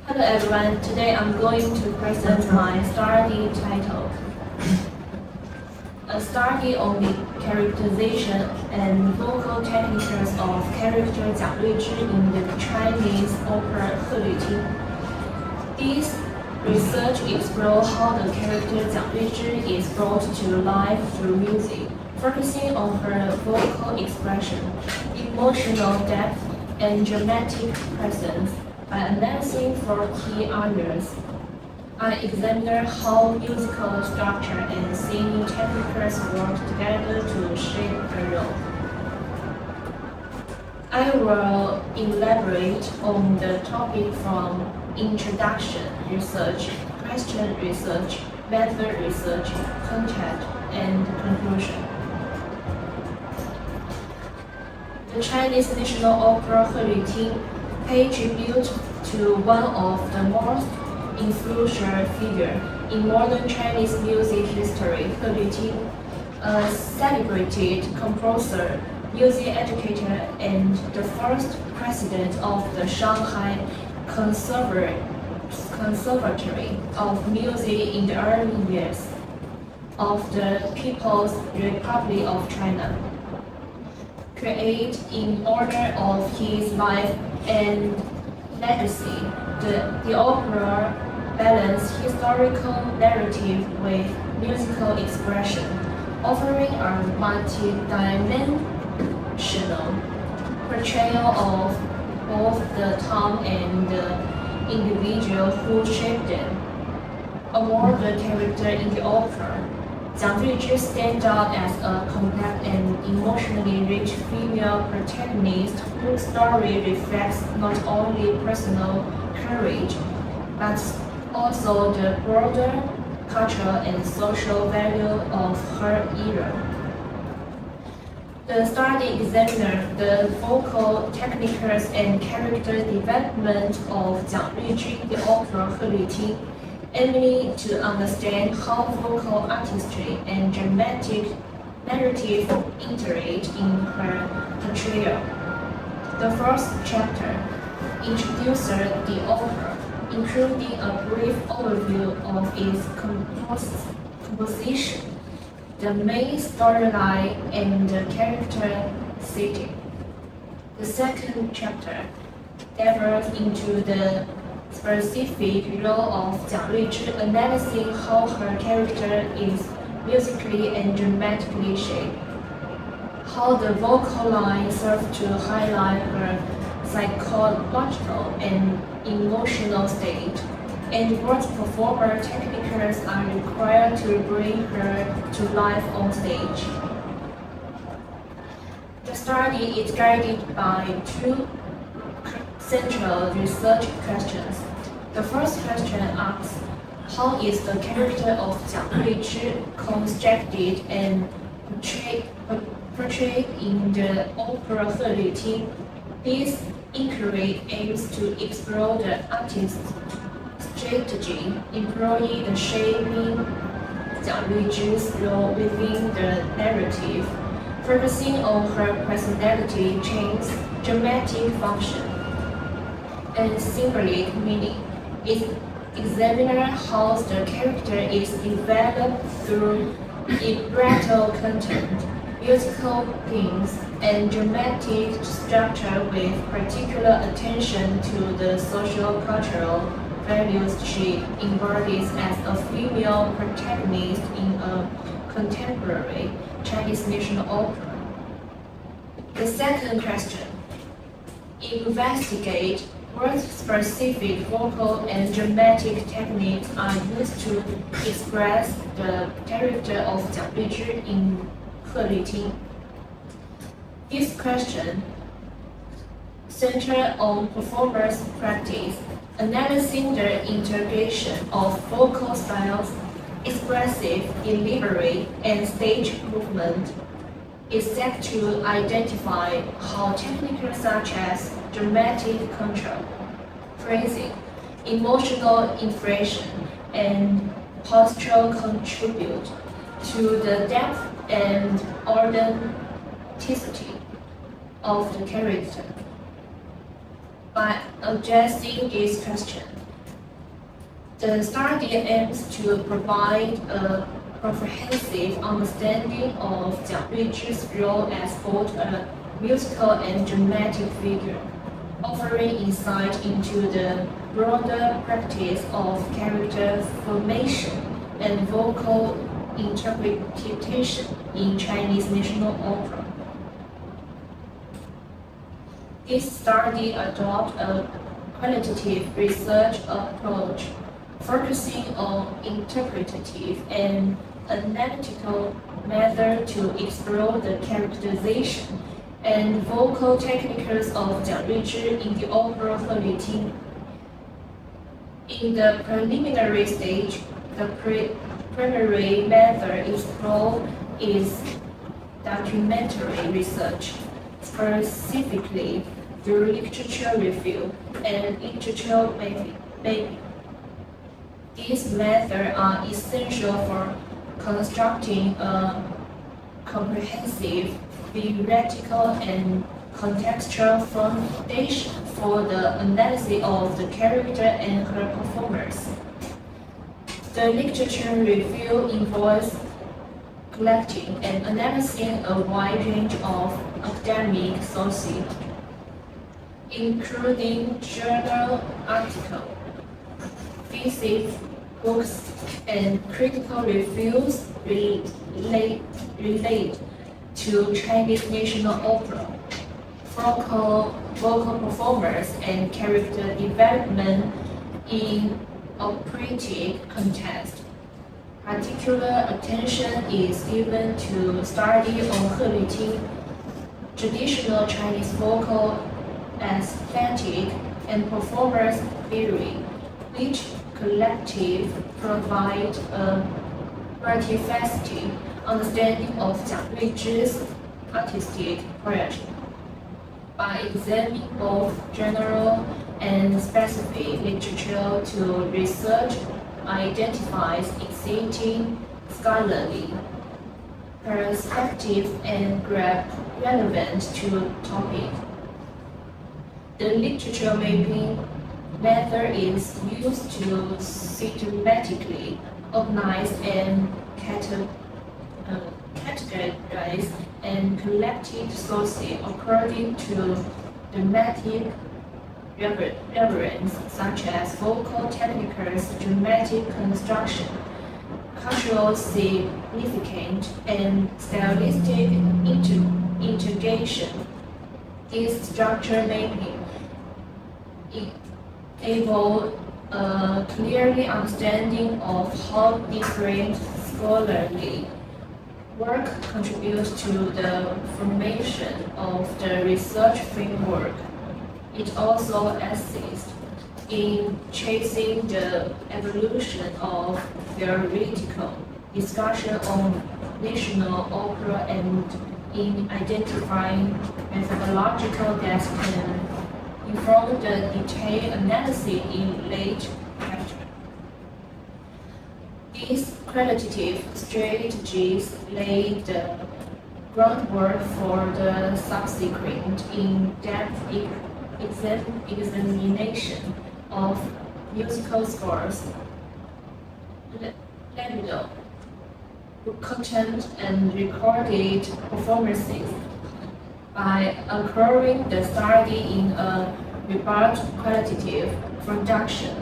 Hello everyone, today I'm going to present my study title. A study on the characterization and vocal techniques of character 蒋律之 in the Chinese opera 贺绿汀. This research explores how the character 蒋律之 is brought to life through music, focusing on her vocal expression, emotional depth, and dramatic presence. By analyzing four key areas, I examined how musical structure and singing techniques work together to shape the role. I will elaborate on the topic from introduction research, question research, method research, content, and conclusion. The Chinese National Opera 贺绿汀 pay tribute to one of the most influential figures in modern Chinese music history, 贺绿汀, a celebrated composer, music educator, and the first president of the Shanghai Conservatory of Music in the early years of the People's Republic of China. Created in honor of his life and legacy, the opera balances historical narrative with musical expression, offering a multi-dimensional portrayal of both the time and the individual who shaped them. Among the characters in the opera, 蒋律之 stands out as a complex and emotionally rich female protagonist whose story reflects not only personal courage, but also the broader cultural and social value of her era. The study examined the vocal techniques and character development of 蒋律之 in the opera 贺绿汀, aiming to understand how vocal artistry and dramatic narrative integrate in her portrayal. The first chapter introduces the opera, including a brief overview of its composition, the main storyline, and the character setting. The second chapter delves into the specific role of 蒋律之, analyzing how her character is musically and dramatically shaped, how the vocal lines serve to highlight her psychological and emotional state, and what performer techniques are required to bring her to life on stage. The study is guided by two central research questions. The first question asks, how is the character of 蒋律之 constructed and portrayed in the opera 贺绿汀? This inquiry aims to explore the artist's strategy employed in shaping 蒋律之 role within the narrative, focusing on her personality traits, dramatic function, and symbolic meaning. It examines how the character is developed through libretto content, musical themes, and dramatic structure, with particular attention to the social-cultural values she embodies as a female protagonist in a contemporary Chinese national opera. The second question investigates what specific vocal and dramatic techniques are used to express the character of 蒋律之 in 贺绿汀. This question centers on performers' practice, analyzing the integration of vocal styles, expressive delivery, and stage movement. Is set to identify how techniques such as dramatic control, phrasing, emotional inflection, and posture contribute to the depth and authenticity of the character. By addressing this question, The study aims to provide a comprehensive understanding of Jiang Ruizhi's role as both a musical and dramatic figure, offering insight into the broader practice of character formation and vocal interpretation in Chinese national opera. This study adopts a qualitative research approach, focusing on interpretative and analytical method to explore the characterization and vocal techniques of Jiang Ruizhi in the opera 鹤旅听. In the preliminary stage, the primary method explored is documentary research, specifically through literature review and literature mapping. These methods are essential for constructing a comprehensive theoretical and contextual foundation for the analysis of the character and her performance. The literature review involves collecting and analyzing a wide range of academic sources, including journal articles, theses, books, and critical reviews related to Chinese national opera, vocal performance, and character development in operatic context. Particular attention is given to study on 鹤旅听, traditional Chinese vocal aesthetic and performance theory, which collective provide a multifaceted understanding of Jiang Ruizhi's artistic project. By examining both general and specific literature to research identifies existing scholarly perspective and relevant to topic. The literature mapping method is used to systematically organize and categorize and collected sources according to thematic reference, such as vocal techniques, dramatic construction, cultural significance, and stylistic integration. This structure mapping enables a clearly understanding of how different scholarly work contributes to the formation of the research framework. It also assists in tracing the evolution of theoretical discussion on national opera and in identifying methodological that can inform the detailed analysis in late chapter. These qualitative strategies lay the groundwork for the subsequent in-depth examination of musical scores, libido, content, and recorded performances. By anchoring the study in a robust qualitative production,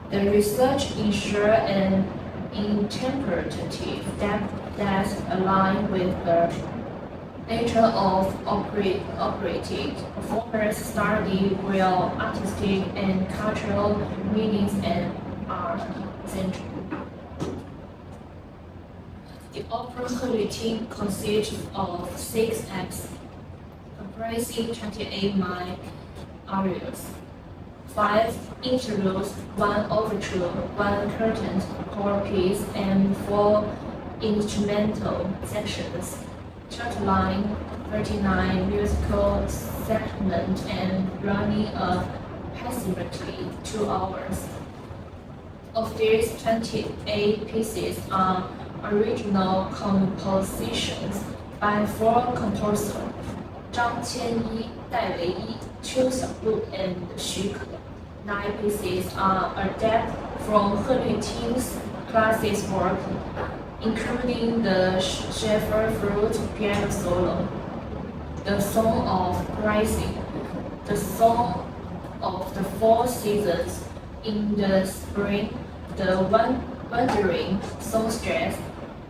the research ensures an interpretative depth that aligns with the nature of operatic performance study, where artistic and cultural meanings and are central. The opera 鹤旅听 consists of 6 acts, comprising 28 main arias, 5 interludes, 1 overture, 1 curtain core piece, and 4 instrumental sections, totaling 39 musical segments and running approximately 2 hours. Of these, 28 pieces are original compositions by 4 composers: 张千一、戴维一、邱小璐 and 徐可. 9 pieces are adapted from He Luting's classic work, including the Shepherd Flute piano solo, the Song of Rising, the Song of the Four Seasons in the Spring, the Wandering Songstress,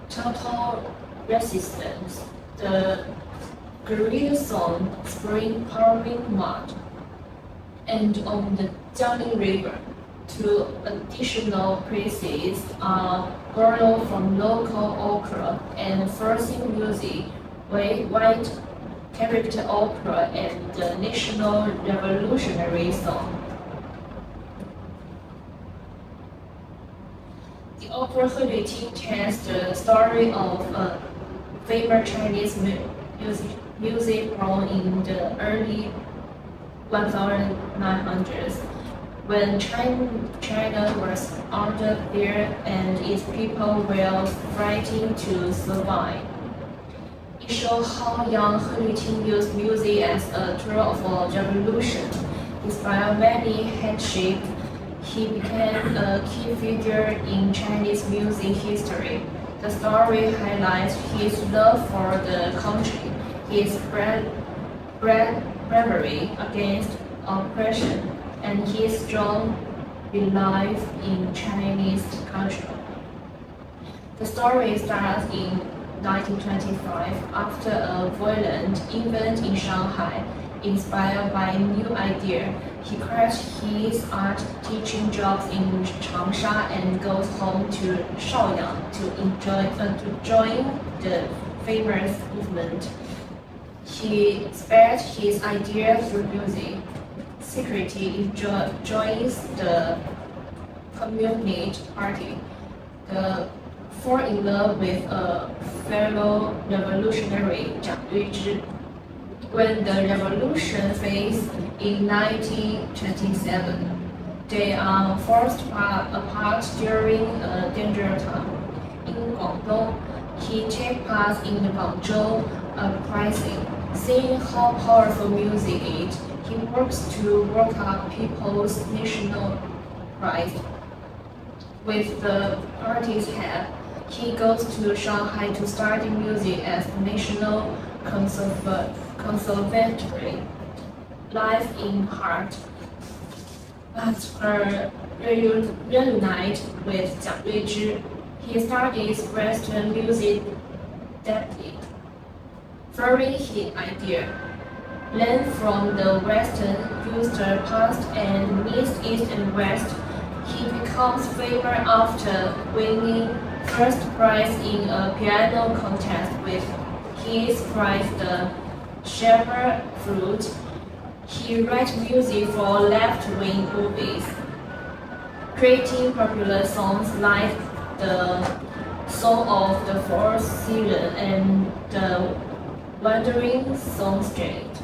Total Resistance, the guerrilla song Spring Pouring Mud, and on the Jiangling River. Two additional pieces are borrowed from local opera and forcing music, white character opera, and the national revolutionary song. The opera He Luting tells the story of a famous Chinese music born in the early 1900s, when China was under fear and its people were fighting to survive. It shows how young He Luting used music as a tool for revolution. Despite many hardships, he became a key figure in Chinese music history. The story highlights his love for the country, his bravery against oppression, and his strong belief in Chinese culture. The story starts in 1925 after a violent event in Shanghai. Inspired by a new idea, he quits his art teaching jobs in Changsha and goes home to Shaoyang to join the famous movement. He spread his idea through music. Secretly joins the Communist Party. Fall in love with a fellow revolutionary, Jiang Yuizhi. When the revolution fails in 1927, they are forced apart during a dangerous time. In Guangdong, he takes part in the Guangzhou uprising. Seeing how powerful music is, he works to work up people's national pride. With the party's help, he goes to Shanghai to study music at the National Conservatory. Life in heart. But her reunite with Jiang Yuizhi, he studies Western music deeply. Furthering his idea, learn from the Western culture past and East and West, he becomes famous after winning first prize in a piano contest with his prize, the Shepherd Flute. He writes music for left-wing movies, creating popular songs like the Song of the Four Seasons and the Wandering Songstress.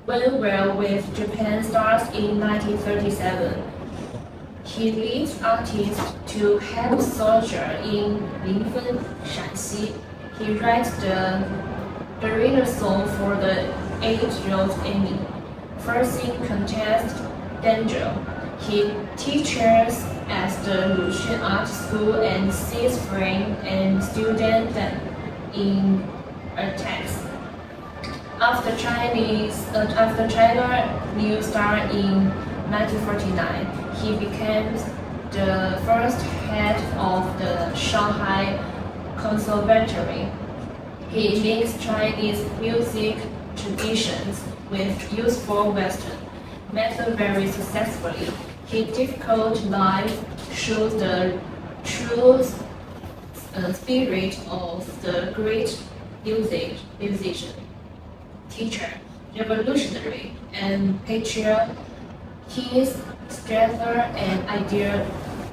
When Well with Japan starts in 1937, he leads artists to help soldiers in Linfen, Shanxi. He writes the guerrilla song for the 8-year-old Amy, forcing contest danger. He teaches at the Luxun Art School and sees friends and students in attacks. After China New Star in 1949, he became the first head of the Shanghai Conservatory. He links Chinese music traditions with useful Western methods very successfully. His difficult life shows the true spirit of the great musician, teacher, revolutionary, and patriot. His strength and ideal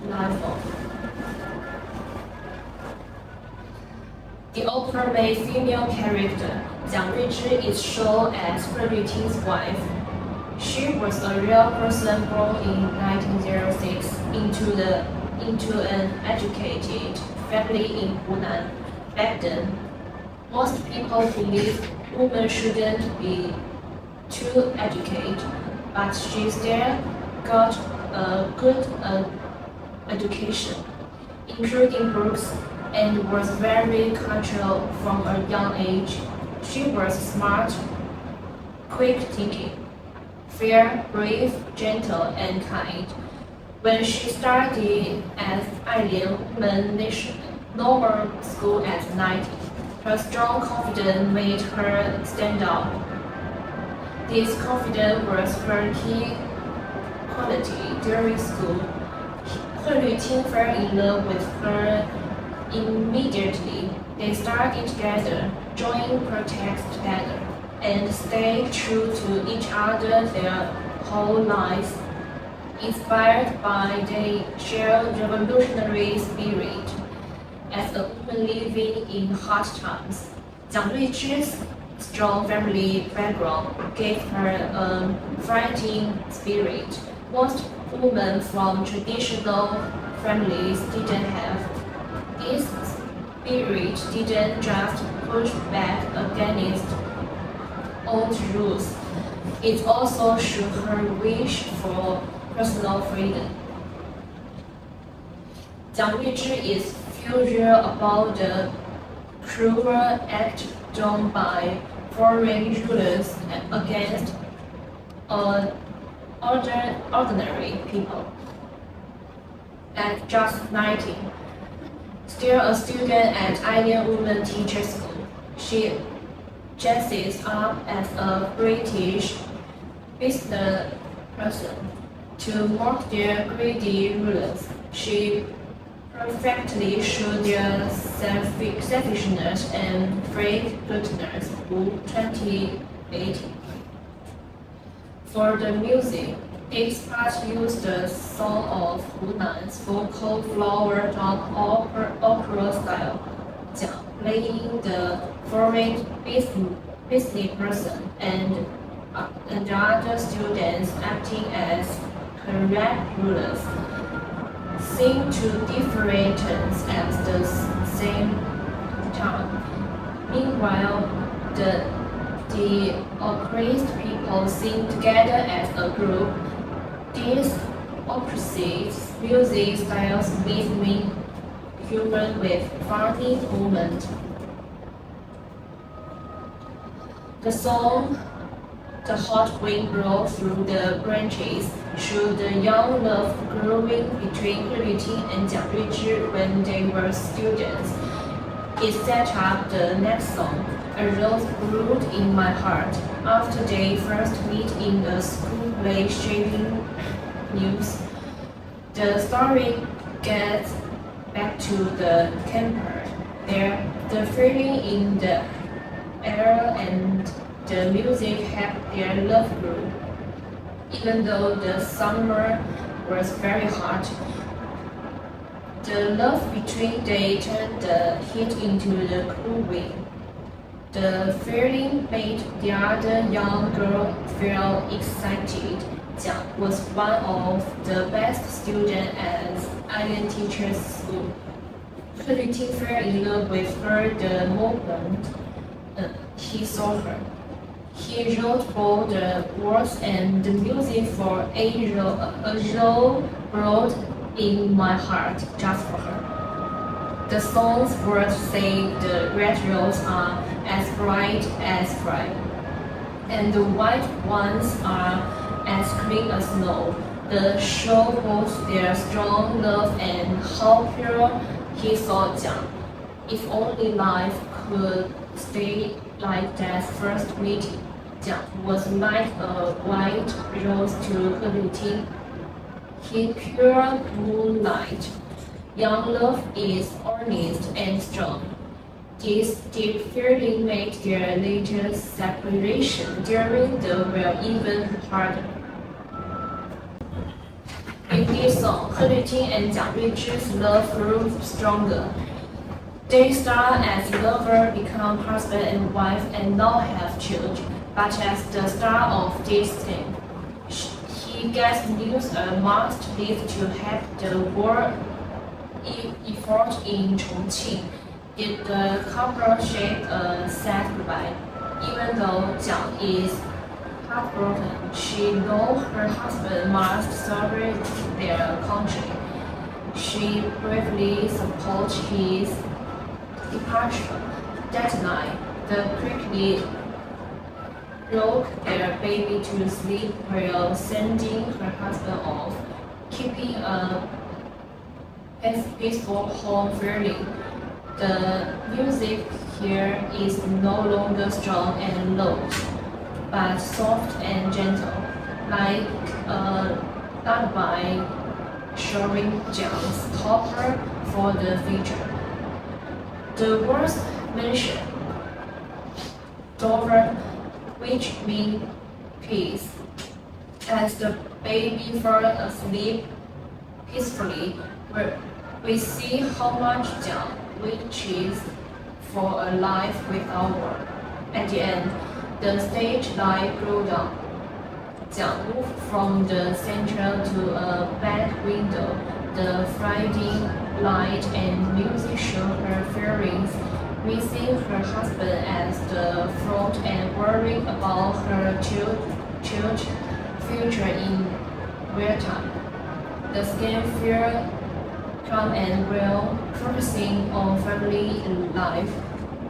life. The opera made female character, Jiang Yuizhi, is shown as He Luting's wife. She was a real person born in 1906 into an educated family in Hunan. Back then, most people believed women shouldn't be too educated. but she still got a good education, including books, and was very cultural from a young age. She was smart, quick thinking, fair, brave, gentle, and kind. When she studied at Ailian Women's Normal School at 19, her strong confidence made her stand out. This confidence was her key quality during school. Hui Luting fell in love with her immediately. They studied together, joined projects together, and stayed true to each other their whole lives. Inspired by their shared revolutionary spirit, as a woman living in hard times, Jiang Ruizhi's strong family background gave her a fighting spirit. Most women from traditional families didn't have. This spirit didn't just push back against old rules, it also showed her wish for personal freedom. Jiang Ruizhi is furious about the cruel act done by foreign rulers against ordinary people. At just 19, still a student at Ailian Women Teacher School, she dresses up as a British business person to mock their greedy rulers. She perfectly showed their selfishness and fake goodness in 2018. For the music, its part used the song of Hunan's vocal flower drum opera style, Jiang playing the foreign business person and the other students acting as correct rulers, sing to different tunes at the same time. Meanwhile, the oppressed people sing together as a group. These opposite music styles leave me human with funny moments. The song "The Hot Wind Blows Through the Branches" showed the young love growing between Hui Luting and Jiang Ruizhi when they were students. It set up the next song, "A Rose Brewed in My Heart," after they first meet in the school play Shaving News. The story gets back to the campus. There, the feeling in the air and the music helped their love grow. Even though the summer was very hot, the love between they turned the heat into the cool wind. The feeling made the other young girl feel excited. Jiang was one of the best students at Ailian Teachers School. Hui Luting fell in love with her the moment he saw her. He wrote both the words and the music for "A Rose Brewed in My Heart" just for her. The song's words say the red roses are as bright as fire, and the white ones are as clean as snow. The show both their strong love and how pure he saw Jiang. If only life could stay like that first meeting. Jiang was like a white rose to Hui Luting. In pure moonlight, young love is honest and strong. This deep feeling made their later separation during the war even harder. In this song, Hui Luting and Jiang Ruizhi's love grew stronger. They start as lovers, become husband and wife, and now have children. But as the star of this thing, he gets news must leave to help the war effort in Chongqing. The couple shaped a sad goodbye. Even though Jiang is heartbroken. She knows her husband must serve their country. She bravely supports his departure. That night, they quickly rock their baby to sleep while sending her husband off, keeping a peaceful home feeling. The music here is no longer strong and loud, but soft and gentle, like a lullaby showing Jiang's hopper for the future. The words mention Dover, which means peace. As the baby falls asleep peacefully, we see how much Jiang wishes for a life without war. At the end, the stage light grew down. Jiang moved from the center to a back window. The fading light and music show her feelings, missing her husband at the front and worrying about her children's future in real time. The scene feels calm and real, focusing on family life,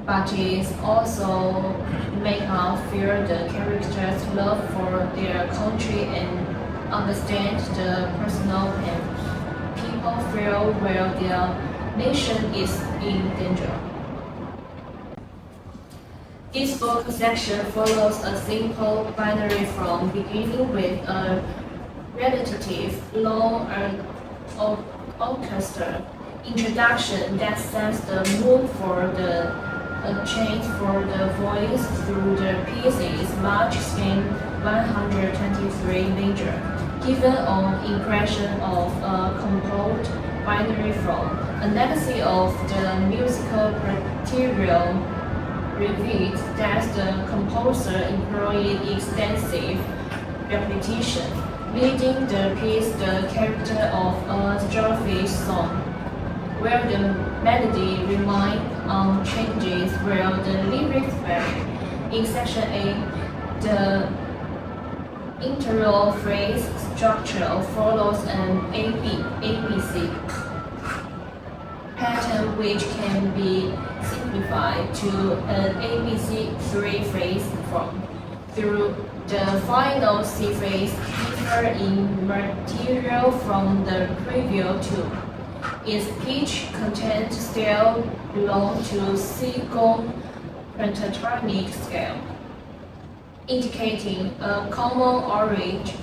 but it also makes us feel the characters' love for their country and understand the personal pain people feel where their nation is in danger. This book section follows a simple binary from beginning with a relatively long orchestra introduction that sets the mood for the change for the voice through the pieces large scale 123 major, given an impression of a composed binary form. Analysis of the musical material revealed that the composer employed extensive repetition, leading the piece the character of a starfish song, where the melody remained unchanged while the lyrics vary. In section A, the interval phrase structure follows an ABC pattern which can be simplified to an ABC three-phrase form. Through the final C phrase differ in material from the previous two. Its pitch content still belongs to C-gong pentatonic scale, indicating a common origin.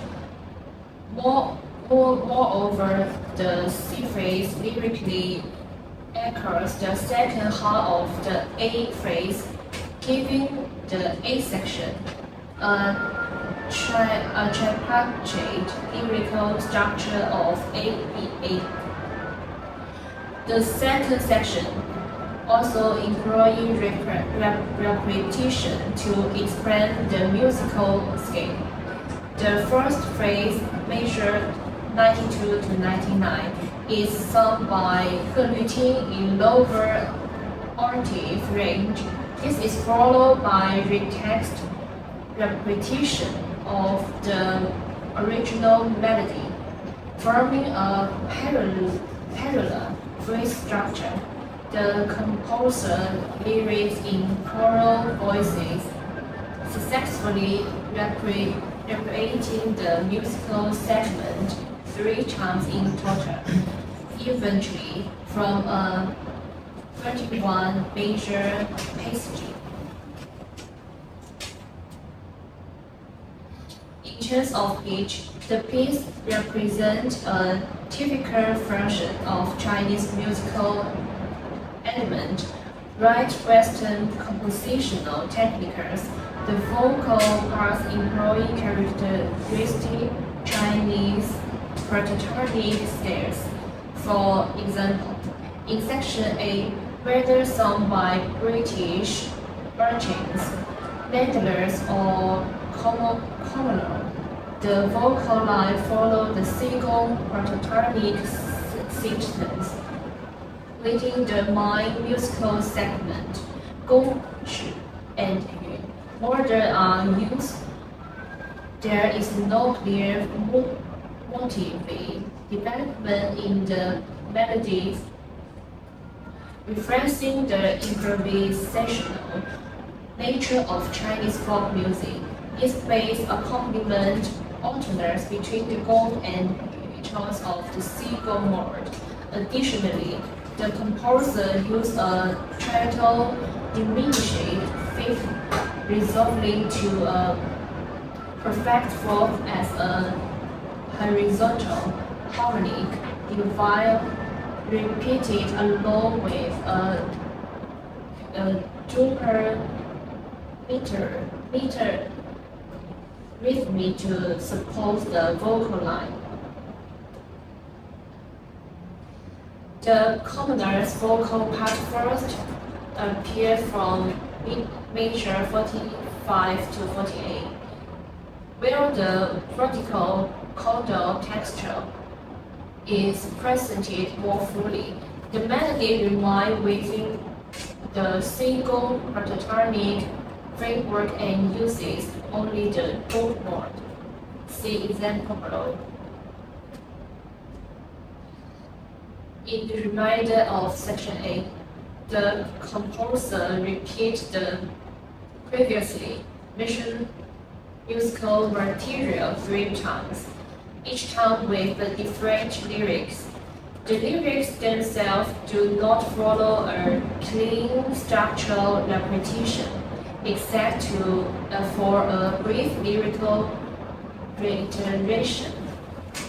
Moreover, the C phrase lyrically echoes the second half of the A phrase, giving the A section a tripartite lyrical structure of A. The second section also employs repetition to explain the musical scale. The first phrase, measured 92 to 99, is sung by He Luting in lower octave range. This is followed by text repetition of the original melody, forming a parallel phrase structure. The composer lyrics in choral voices, successfully repeating the musical segment 3 times in total, eventually from a 31 major passage. In terms of pitch, the piece represents a typical version of Chinese musical element, right Western compositional techniques. The vocal parts employ characteristic Chinese pentatonic scales. For example, in section A, whether sung by British virgins, Netherlands, or Commonwealth, the vocal line follows the single pentatonic sequence. Within the main musical segment, Gong, Shi, and Yun, order are used There is no clear motive development in the melodies, reflecting the improvisational nature of Chinese folk music. Its bass accompaniment alternates between the gong and choice of the C-gong mode. Additionally, the composer used a tritone diminished fifth, resolving to a perfect fourth as a horizontal harmonic while repeated along with a duper meter rhythm to support the vocal line. The commoner's vocal part first appeared from measure 45 to 48, where the vertical chordal texture is presented more fully. The melody remains within the single pentatonic framework and uses only the gong mode. See example below. In the remainder of section A, the composer repeats the previously mentioned musical material 3 times, each time with a different lyrics. The lyrics themselves do not follow a clean structural repetition, except for a brief lyrical reiteration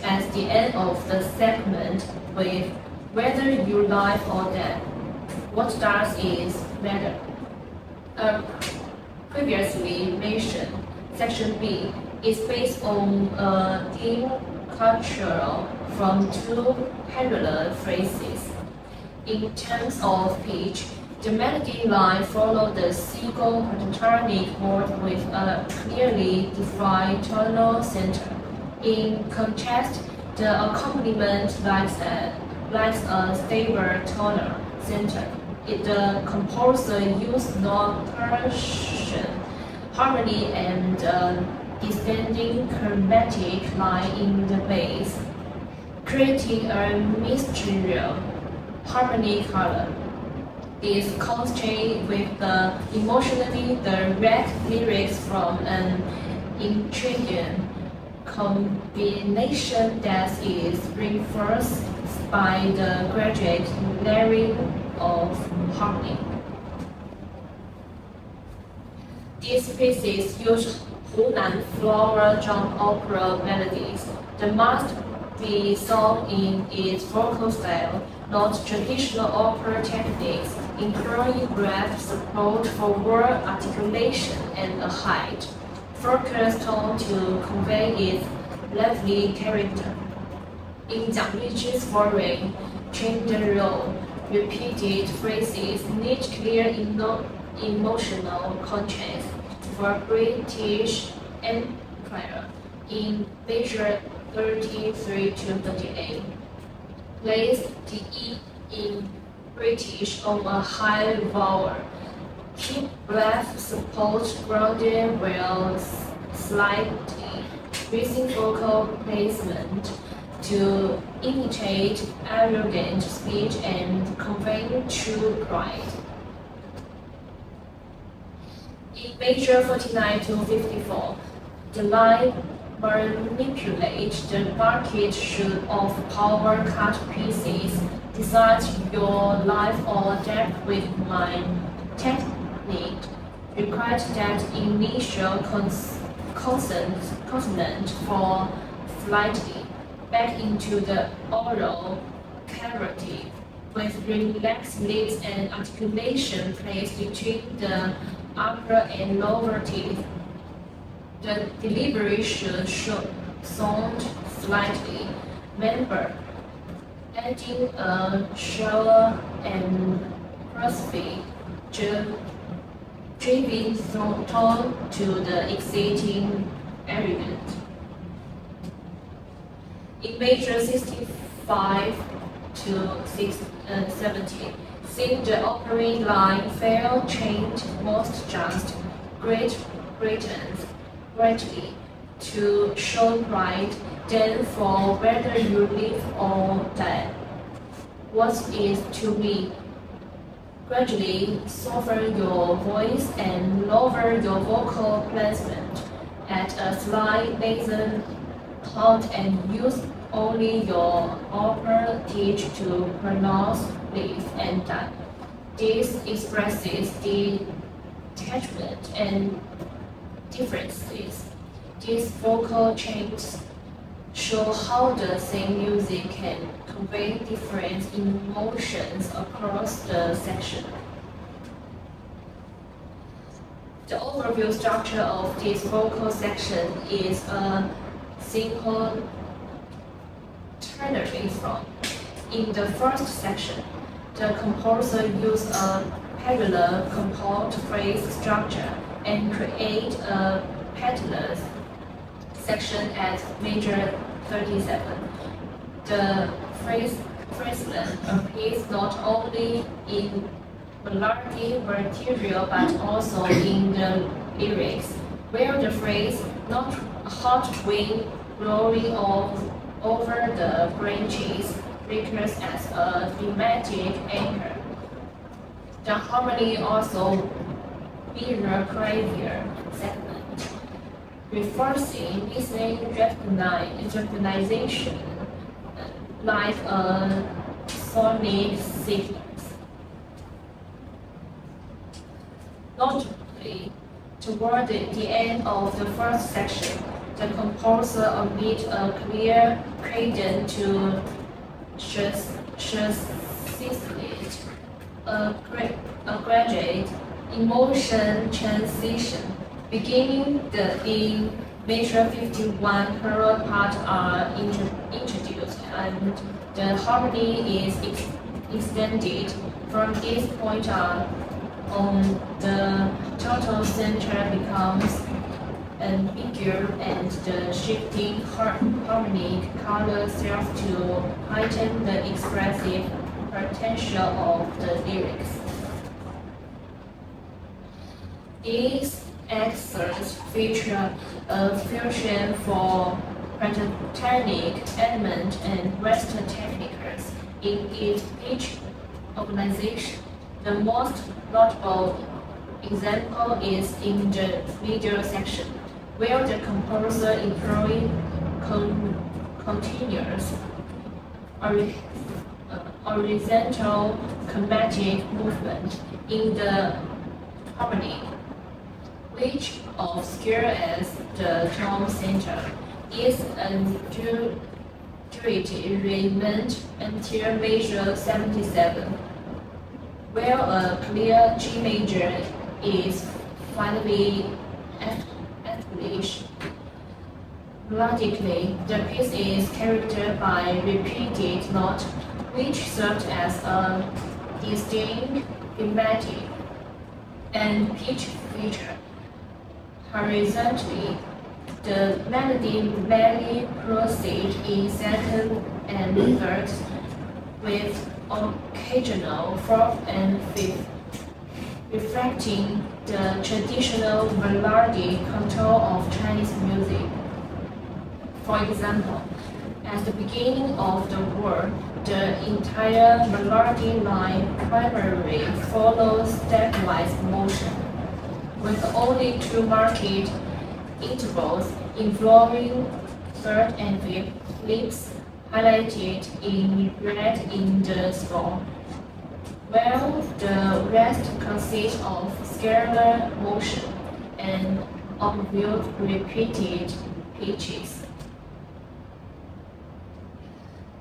at the end of the segment with "Whether you live or dead, what does is matter." Previously mentioned, section B is based on a theme cultural from 2 parallel phrases. In terms of pitch, the melody line follows the C-gong pentatonic mode with a clearly defined tonal center. In contrast, the accompaniment lacks a stable tonal center. The composer used non-Persian harmony and descending chromatic line in the bass, creating a mystical harmony color. This contrasts with the emotionally direct lyrics from an intriguing combination that is reinforced by the gradual layering of harmony. These pieces use Hunan floral drum opera melodies. The must be sung in its vocal style, not traditional opera techniques, employing breath support for word articulation and a height, focused on to convey its lively character. In Jiang Yuji's foreign, change the role, repeated phrases need clear emotional contrast. For British Empire in measure 33 to 38. Place the E in British on a high vowel. Keep breath support grounded while slightly raising vocal placement to imitate arrogant speech and convey true pride. In measure 49 to 54, the line manipulates the market shoot of power cut pieces, decide your life or death with my technique, requires that initial consonant for slightly back into the oral cavity, with relaxed lips and articulation placed between the upper and lower teeth. The delivery should sound slightly member, adding a shallow and raspy, driving tone to the exciting arrogant. In measure 65 to 70, seeing the opening line fail changed most just Great Britain greatly. to show pride than for whether you live or die. What is to be? Gradually soften your voice and lower your vocal placement at a slight nasal tone and use only your upper teeth to pronounce live and die. This expresses detachment and differences. These vocal changes show how the same music can convey different emotions across the section. The overview structure of this vocal section is a simple ternary form. In the first section, the composer used a parallel compound phrase structure and create a parallel section at major 37. The phraseland appears not only in melody material but also in the lyrics, where the phrase "not a hot wind blowing over the branches" recurs as a thematic anchor. The harmony also mirror clavier segment, reinforcing listening recognition like a sonic signal. Notably, toward the end of the first section, the composer omits a clear cadence to facilitate a graduate emotion transition. Beginning in major 51, choral parts are introduced and the harmony is extended. From this point on, the total center becomes ambiguous and the shifting harmonic color serves to heighten the expressive potential of the lyrics. These excerpts feature a fusion for pentatonic element and Western techniques in its pitch organization. The most notable example is in the middle section, where the composer employs continuous horizontal chromatic movement in the harmony, which obscures the tone center. This ambiguity remains until measure 77, where a clear G major is finally established. Melodically, the piece is characterized by repeated notes, which serves as a distinct thematic and pitch feature. Horizontally, the melody merely proceeds in second and third, with occasional fourth and fifth, reflecting the traditional melodic contour of Chinese music. For example, at the beginning of the word, the entire melody line primarily follows stepwise motion, with only two marked intervals in flowing third and fifth lips highlighted in red in the score, while the rest consists of scalar motion and obvious repeated pitches.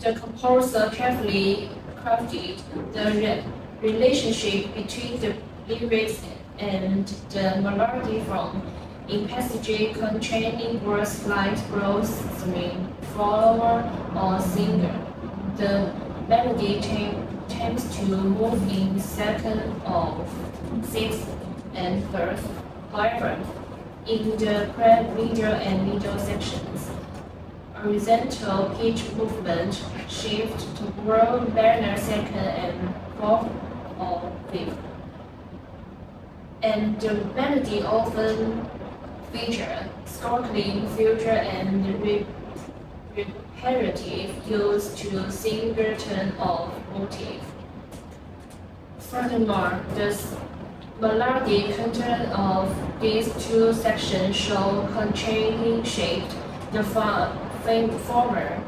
The composer carefully crafted the relationship between the lyrics and the melody form in passages containing words like blossoming, flower, or singer. The melody tends to move in second of sixth and third. However, in the middle and middle sections, horizontal pitch movement shift toward minor second and fourth or fifth. And the melody often feature, sparkling, future, and repetitive use to single tone of motif. Furthermore, the melodic content of these two sections show contrasting shaped, the former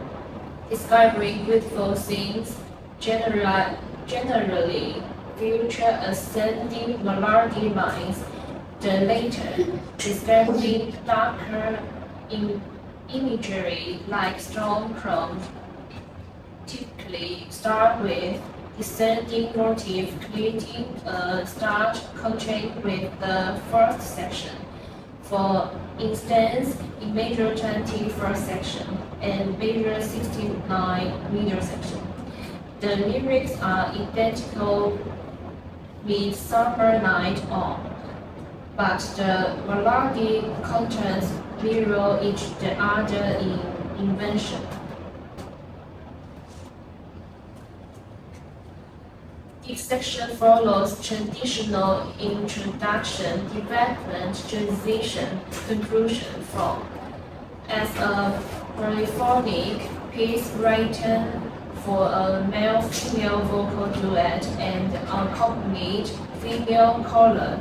describing beautiful scenes, generally future ascending melody lines, the later describing darker imagery like storm chrome, typically start with descending motif, creating a stark contrast with the first section. For instance, in major 21st section and major 69 minor section, the lyrics are identical with Summer Night On, but the melodic contents mirror each the other in invention. This section follows traditional introduction, development, transition, conclusion from. As a polyphonic piece written for a male-female vocal duet and accompanied female choral,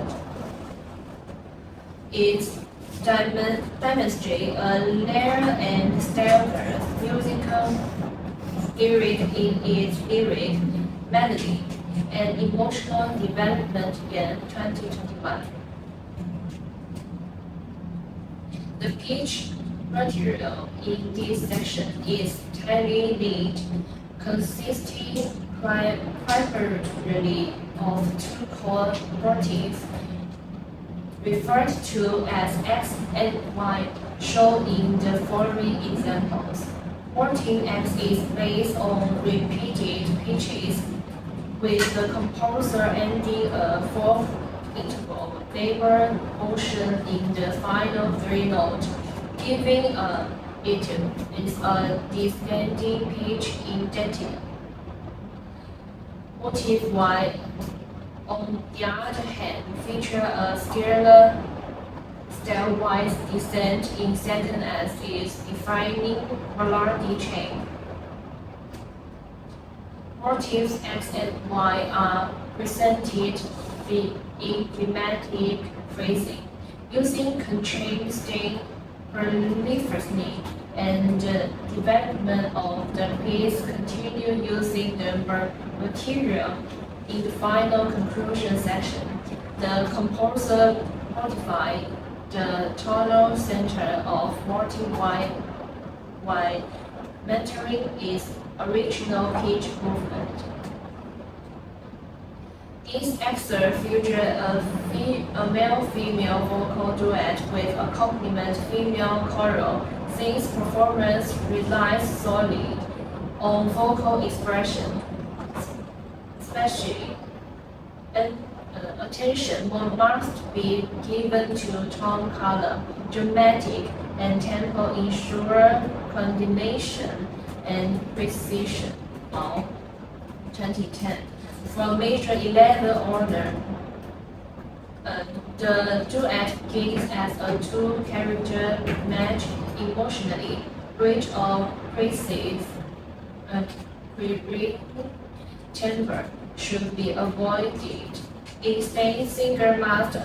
it demonstrates a layered and stellar musical spirit in its lyric, melody, and emotional development in 2021. The pitch material in this section is tightly knit, consisting primarily of two chord motifs referred to as X and Y, shown in the following examples. Motif X is based on repeated pitches, with the composer ending a fourth interval labor motion in the final three notes, giving it is a descending pitch indenting. Motif Y, on the other hand, feature a scalar stepwise descent in second as its defining melody chain. Motifs X and Y are presented in thematic phrasing, using contrasting prolificity, and the development of the piece continue using the material in the final conclusion section. The composer modified the tonal center of motif Y while maintaining its original pitch movement. This excerpt features a male-female vocal duet with accompaniment female choral, since performance relies solely on vocal expression. Especially, attention must be given to tone color, dramatic, and tempo ensure coordination and precision. Of 2010. From major 11 order, the duet gives as a two-character match emotionally, bridge of precedes timbre should be avoided. Instead, singers must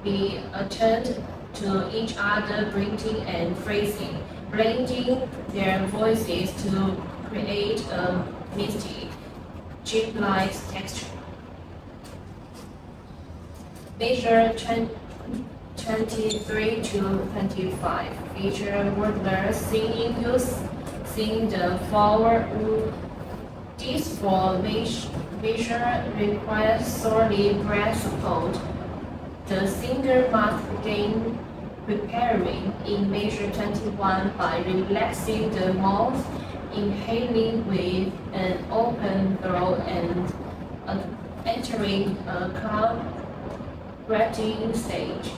be attuned to each other breathing and phrasing, blending their voices to create a misty, chip-like texture. Measure 23 to 25 feature wordless singing using the forward. This measure requires solely breath support. The singer must begin preparing in measure 21 by relaxing the mouth, inhaling with an open throat, and entering a calm breathing stage.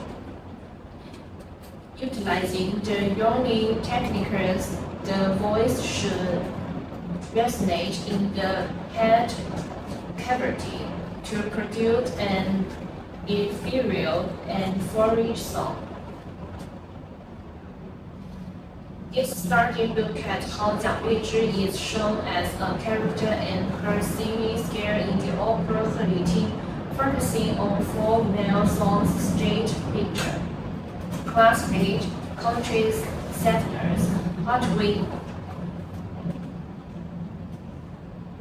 Utilizing the yawning techniques, the voice should resonate in the head cavity to produce an ethereal and florid song. Let's start to look at how Jiang Yuizhi is shown as a character and her singing skill in the opera 贺礼厅, focusing on four male songs stage picture. Classmate, country settlers, heartbeat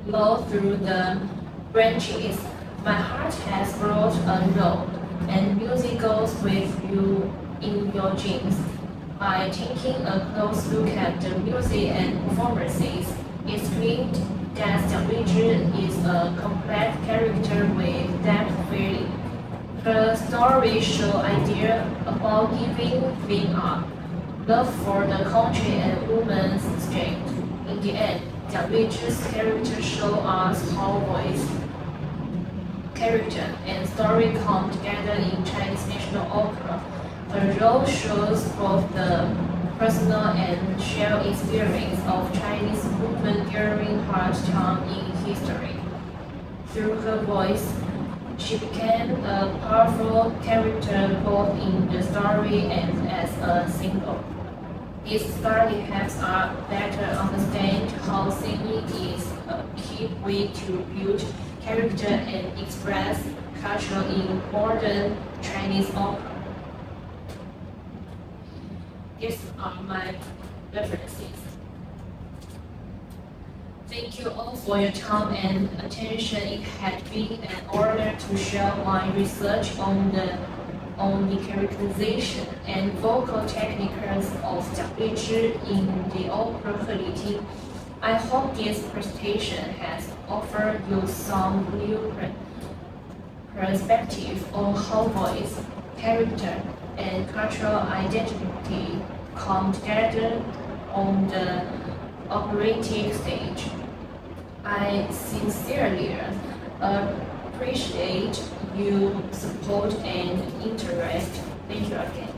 blow through the branches. My heart has brought a road, and music goes with you in your dreams. By taking a close look at the music and performances, it's clear that Jiang Yuizhi is a complex character with depth feeling. Her story shows idea about giving up, love for the country and woman's strength. In the end, Jiang Yuizhi's character shows us how voice, character, and story come together in Chinese national opera. Her role shows both the personal and shared experience of Chinese women during hard time in history. Through her voice, she became a powerful character both in the story and as a symbol. This study helps us better understand how singing is a key way to build character and express culture in modern Chinese opera. These are my references. Thank you all for your time and attention. It has been an honor to share my research on the characterization and vocal techniques of Jiang Yuizhi in the opera 贺礼厅. I hope this presentation has offered you some new perspective on how voice, character, and cultural identity come together on the operatic stage. I sincerely appreciate your support and interest. Thank you again.